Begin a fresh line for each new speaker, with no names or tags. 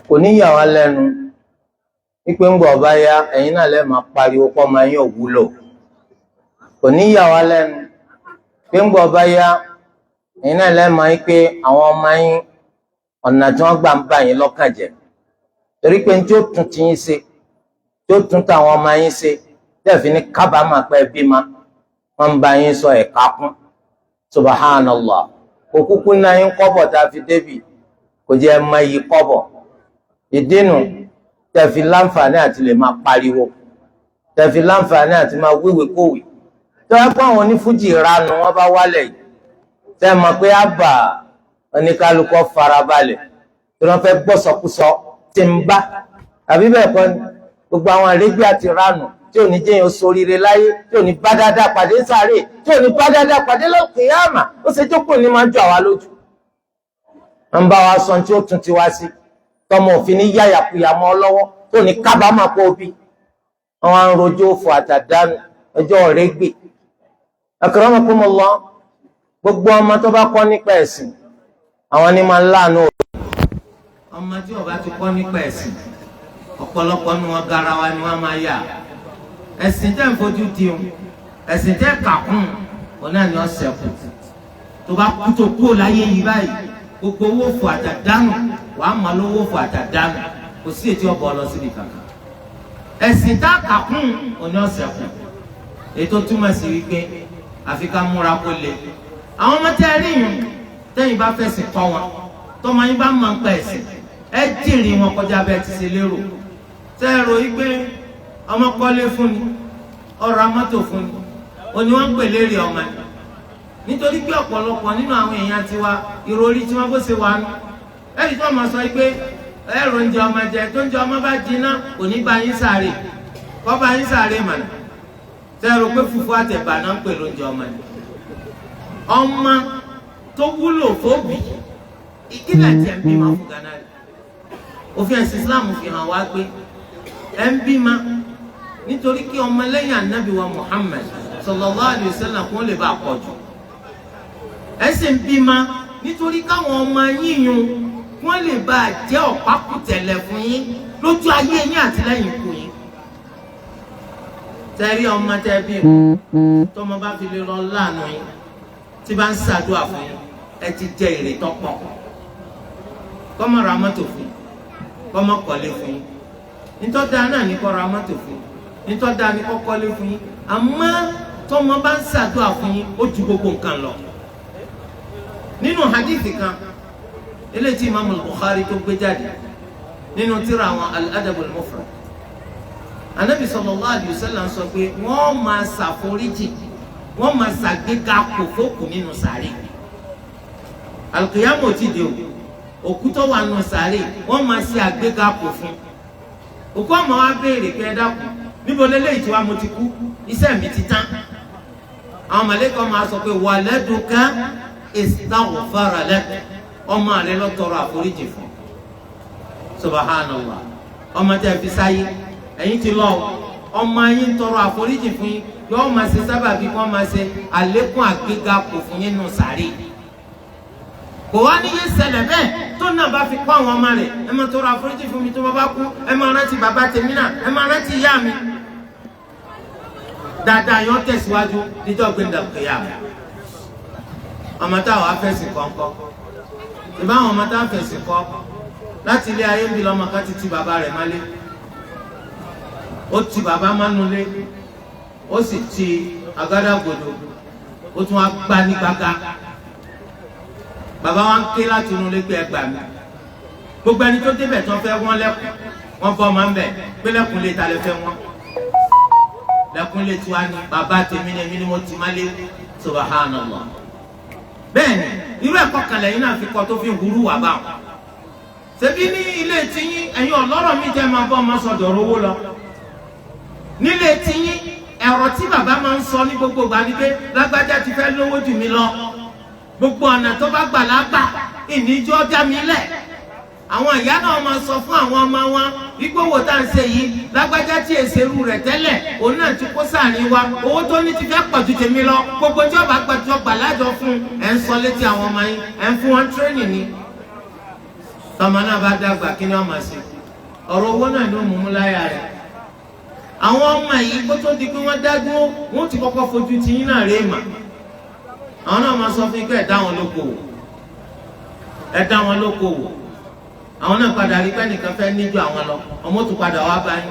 kò ní yà wá lẹ́nu wípé ń gbọ́ ọba ya ẹ̀yin náà lẹ́ẹ̀ máa pariwo pọ́ máa yín òwúlò. Kò ní yà wá lẹ́nu pé ń gbọ́ ọba ya ẹ̀yin náà lẹ́ẹ̀ máa wípé àwọn ọmọ yín ọ̀nà tí wọ́n gbà ń bà yín lọ́kàn jẹ́, torí pé tí ó tún ti yín ṣe tí ó tún táwọn ọmọ yín ṣe tẹ́ẹ̀fì ní kábàámà pẹ́ bímọ wọ́n ń bá yín sọ ẹ̀ka kún. Subhanallah, òkúkú náà yín kọ́bọ̀ tá a fi débì kò jẹ́ ẹ mọ iyì kọ́bọ̀. Ìdínú tẹ́ẹ̀fì láǹfààní àti lè máa pariwo, tẹ́ẹ̀fì láǹfààní àti máa wíwèé kówèé. Tó yẹ pé àwọn onífújì ìranu wọn bá wálẹ̀ yìí tẹ́ẹ̀ mọ̀ pé àbà oníkálukọ́ farabalẹ̀ tí wọ́n fẹ́ gbọ́sọkúsọ tí ń bá àbí bẹ́ẹ̀ kọ́ ni gbogbo àwọn àrégbé àti ránù tí ò ní jẹ́yìn oṣooríire láyé, tí ò ní bá dáadáa pàdé sáré, tí ò ní bá dáadáa pàdé lọ́kìyàmà, ó ṣe jókòó ní máa ń jọ àwa lójú. wọ́n bá wa sọ tí ó tún ti wá sí tọmọ òfin ní yáyàkuyà mọ́ ọ lọ́wọ́ tí ò ní kábàámà kó o bí. wọ́n wá ń rojọ́ òfò àtàdánù ẹjọ́ ọ̀rẹ́gbè. Akramakumullah, gbogbo ọmọ tó bá kọ́ nípa ẹ̀sìn àwọn ni máa ń láàánú òbí. ọmọ tí ó bá ti kọ́ nípa ẹ̀sìn ọ̀pọ̀lọpọ̀ nu wọn garawa ni wọ́n máa yà. ẹ̀sìn tẹ́ ń fojú di o, ẹ̀sìn tẹ́ kàkún òun náà ni ó ṣẹ́kù. tó bá kú tó kú láyé yìí báyìí gbogbo owó fò àtàdánù wàá mọ lówó fò àtàdánù, kò sí ètí ọ̀bọ̀ lọ síbi kankan. ẹ̀sìn tá kàkún òun ni ó ṣẹ́kù. ètò túmọ̀ sí wípé àfi ká múra kó le. àwọn ọmọ tẹ́ rí yìí tẹ́yìn bá fẹ̀sìn kọ́ wọn tọ́mọ yín bá máa ń pa ẹ̀sìn ẹ jìnrìn wọn kọjá bẹ́ẹ̀ ti ṣe lérò. tẹ́ ẹ rò yí pé ọmọ kọ́lé fún ni ọ̀rọ̀ amọ́tò fún ni òní wọ́n ń pè lérè ọmọ ni. nítorí pé ọ̀pọ̀lọpọ̀ nínú àwọn èèyàn tiwa ìròrí tí wọ́n bó ṣe wà nù. ẹ̀rí tí wọ́n máa sọ pé ẹ̀rọ oúnjẹ ọmọ jẹ tó oúnjẹ ọmọ bá jiná kò ní bá yín sáré kọ́ bá yín sáré mànà. tẹ́ ẹ rò pé fùfú àtẹ̀bà náà ń pè lóúnjẹ ọmọ ni. ọmọ tó wúlò fóbi ìkílẹ̀ tí ẹ̀ ń bímọ fún Ghana rẹ̀. òfin ẹ̀sìn Islam fi hàn wá pé ẹ̀ ń bímọ nítorí kí ọmọ lẹ́yìn Ànábì wa Muhammad sallallahu alayhi wa sallam kún lè bá a pọ̀ jù. ẹ̀ sì ń bímọ nítorí káwọn ọmọ yíyún wọ́n lè bá a jẹ́ ọ̀pákùtẹ̀lẹ̀ fún yín lójú ayé yín àti lẹ́yìn ikú yín. tẹ́rí ọmọ tẹ́ bí tọmọ bá fi lè lọ láàánú yín tí bá ń ṣàdúrà fún yín ẹ ti jẹ èrè tọ́pọ̀. kọ́mọ ra mọ́tò fún yín, kọ́mọ kọ́lé fún yín, nítọ́ dáa náà ní kọ́ ra mọ́tò fún yín, nítọ́ dáa ní kọ́ kọ́lé fún yín, àmọ́ tọ́mọ bá ń ṣàdúrà fún yín ó ju gbogbo nǹkan lọ. nínú hadithi kan eléyìí tí Imam Bukhari tó gbé jáde nínú tírà àwọn al-Adab al-Mufrad, Ànábì sallallahu alayhi wa sallam sọ pé wọ́n máa ṣàforíjì, wọ́n máa ṣàgbéga kò fókù nínú sàárè. Al-Qiyamah ò tí dé o, òkú tó wà nù sàárè wọ́n máa ṣe àgbéga kò fún. òkú ọmọ wa béèrè pé ẹ dákun níbo lélẹ́yìí tí wàá mo ti kú, iṣẹ́ mi ti tán. àwọn màlẹ́kọ̀ máa sọ pé waladuka istaghfara lak, ọmọ rẹ lọ tọrọ àforíjì fún. Subhanallah, ọmọ tẹ́ fi sáyé ẹ̀yin ti lọ ọmọ yín tọrọ àforíjì fún yín yóò máa ṣe sábàbí kí wọ́n máa ṣe àlékún àgbéga kò fún yín nù sàárè. kò wá níyé ṣẹlẹ̀ bẹ́ẹ̀ tó náà bá fi kọ́ àwọn ọmọ rẹ̀ ẹ máa tọrọ àforíjì fún mi tó bá kú, ẹ máa rántí bàbá tèmi náà, ẹ máa rántí ìyá mi. dáadáa yọ tẹ̀síwájú níjọ́ gbẹ̀ndà kìyà. ọmọ táwọn afẹ́sìn kọ̀ọ̀kọ́ ìbá àwọn ọmọ táwọn afẹ́sìn kọ́ láti ilé ayé ń bi lọ́mọ kan ti ti bàbá rẹ̀ mọ́lé. ó ti bàbá mánulé, ó sì ti àgádágodo, ó tún wá gbá ní gbága. bàbá wa ń ké láti inú ilé pé ẹ gbà mí. gbogbo ẹni tó débẹ̀ tó fẹ́ wọ́n lẹ́kùn wọ́n bọ́ ọmọ ń bẹ̀ pé lẹ́kùn lè ta lè fẹ́ wọ́n. lẹ́kùn lè tiwa ní bàbá tèmi ni èmi ni mo ti má lé. Subhanallah. bẹ́ẹ̀ni irú ẹ̀kọ́ kan lẹ́yìn náà fi kọ́ tó fi ń hurú wà bá wọn. ṣebí ní ilé tiyín ẹ̀yin ọlọ́rọ̀ mi jẹ́ máa bọ́ ọmọ sọ̀dọ̀ owó lọ. nílé tiyín ẹ̀rọ tí bàbá máa ń sọ ní gbogbo ìgbà ni pé lágbájá ti fẹ́ lówó jù mí lọ, gbogbo ọ̀nà tó bá gbà lágbà ìníjọ́ já mi lẹ̀. àwọn ìyá náà máa sọ fún àwọn ọmọ wọn ìgbówó tá à ń ṣe yìí lágbájá tí èsèrú rẹ̀ tẹ́lẹ̀ òun náà ti kó sáàrin wa, owó tó ní ti fẹ́ pọ̀ ju tèmi lọ, gbogbo tí ọba gbàjọ gbà lájọ fún ẹ̀ ń sọ létí àwọn ọmọ yín, ẹ̀ ń fún wọn tírénì ni. tọmọ náà bá dàgbà kí ni wọ́n máa ṣe ọ̀rọ̀ owó náà ló mú láyà rẹ̀ àwọn ọmọ yìí kó tó di pé wọ́n dájú wọ́n ti kọ́kọ́ fojú ti yín náà rèé mà àwọn náà máa sọ fún ikú ẹ̀ dá wọn lóko wò àwọn náà padà rí pé nìkan fẹ́ níjú àwọn lọ ọmọ tó padà wá báyìí.